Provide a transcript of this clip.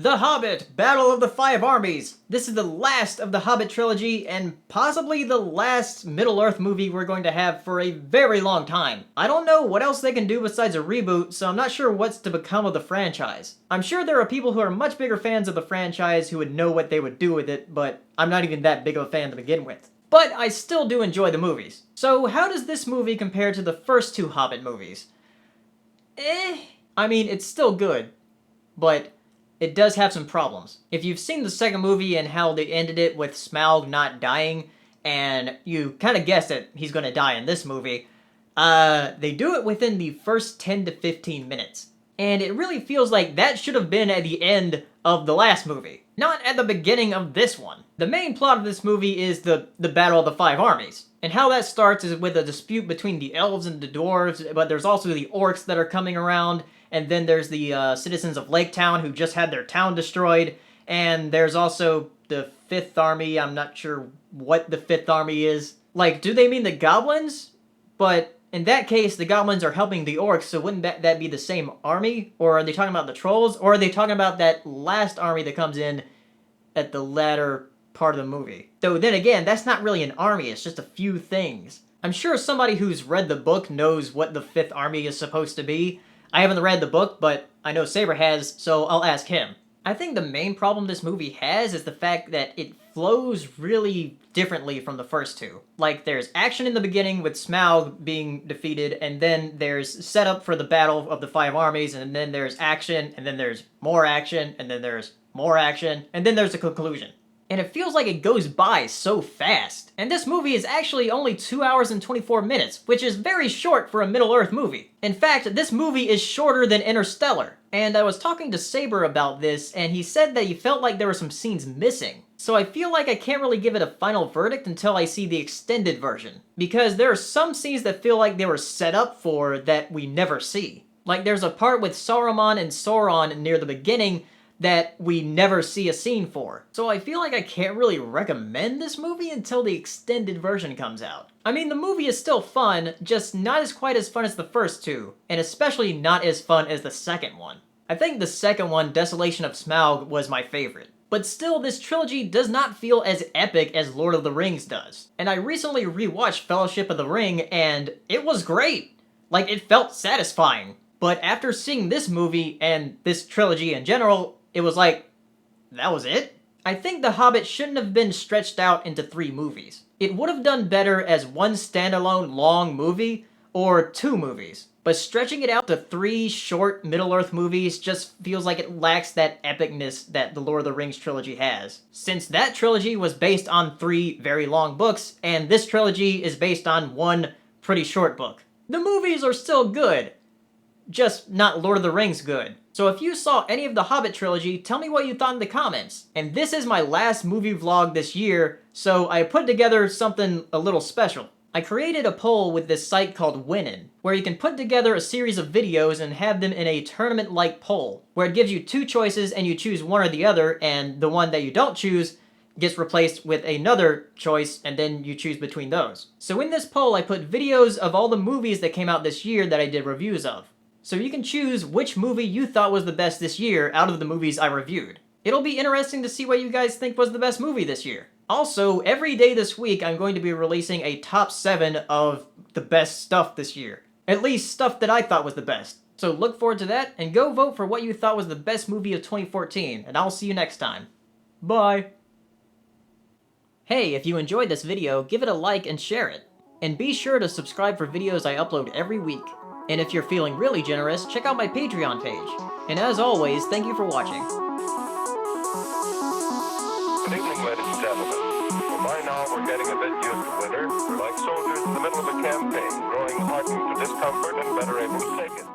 The Hobbit! Battle of the Five Armies! This is the last of the Hobbit trilogy, and possibly the last Middle-earth movie we're going to have for a very long time. I don't know what else they can do besides a reboot, so I'm not sure what's to become of the franchise. I'm sure there are people who are much bigger fans of the franchise who would know what they would do with it, but I'm not even that big of a fan to begin with. But I still do enjoy the movies. So how does this movie compare to the first two Hobbit movies? I mean, it's still good, but it does have some problems. If you've seen the second movie and how they ended it with Smaug not dying, and you kind of guess that he's going to die in this movie, they do it within the first 10 to 15 minutes. And it really feels like that should have been at the end of the last movie, not at the beginning of this one. The main plot of this movie is the Battle of the Five Armies. And how that starts is with a dispute between the elves and the dwarves, but there's also the orcs that are coming around, and then there's the citizens of Lake Town who just had their town destroyed, and there's also the Fifth Army. I'm not sure what the Fifth Army is. Like, do they mean the goblins? But in that case, the goblins are helping the orcs, so wouldn't that be the same army? Or are they talking about the trolls? Or are they talking about that last army that comes in at the latter part of the movie? Though then again, that's not really an army, it's just a few things. I'm sure somebody who's read the book knows what the Fifth Army is supposed to be. I haven't read the book, but I know Saber has, so I'll ask him. I think the main problem this movie has is the fact that it flows really differently from the first two. Like, there's action in the beginning with Smaug being defeated, and then there's setup for the Battle of the Five Armies, and then there's action, and then there's more action, and then there's more action, and then there's a conclusion. And it feels like it goes by so fast. And this movie is actually only 2 hours and 24 minutes, which is very short for a Middle-earth movie. In fact, this movie is shorter than Interstellar. And I was talking to Saber about this, and he said that he felt like there were some scenes missing. So I feel like I can't really give it a final verdict until I see the extended version. Because there are some scenes that feel like they were set up for that we never see. Like, there's a part with Saruman and Sauron near the beginning that we never see a scene for. So I feel like I can't really recommend this movie until the extended version comes out. I mean, the movie is still fun, just not as quite as fun as the first two, and especially not as fun as the second one. I think the second one, Desolation of Smaug, was my favorite. But still, this trilogy does not feel as epic as Lord of the Rings does. And I recently rewatched Fellowship of the Ring, and it was great! Like, it felt satisfying. But after seeing this movie, and this trilogy in general, it was like, that was it? I think The Hobbit shouldn't have been stretched out into 3 movies. It would have done better as one standalone long movie, or 2 movies. But stretching it out to 3 short Middle-earth movies just feels like it lacks that epicness that the Lord of the Rings trilogy has. Since that trilogy was based on 3 very long books, and this trilogy is based on 1 pretty short book. The movies are still good, just not Lord of the Rings good. So if you saw any of the Hobbit trilogy, tell me what you thought in the comments. And this is my last movie vlog this year, so I put together something a little special. I created a poll with this site called Winnin', where you can put together a series of videos and have them in a tournament-like poll, where it gives you 2 choices and you choose one or the other, and the one that you don't choose gets replaced with another choice, and then you choose between those. So in this poll, I put videos of all the movies that came out this year that I did reviews of. So you can choose which movie you thought was the best this year out of the movies I reviewed. It'll be interesting to see what you guys think was the best movie this year. Also, every day this week I'm going to be releasing a top 7 of the best stuff this year. At least stuff that I thought was the best. So look forward to that, and go vote for what you thought was the best movie of 2014, and I'll see you next time. Bye! Hey, if you enjoyed this video, give it a like and share it. And be sure to subscribe for videos I upload every week. And if you're feeling really generous, check out my Patreon page. And as always, thank you for watching. Good evening, ladies and gentlemen. Well, by now we're getting a bit used to winter. We're like soldiers in the middle of a campaign, growing hardened to discomfort and better able to take it.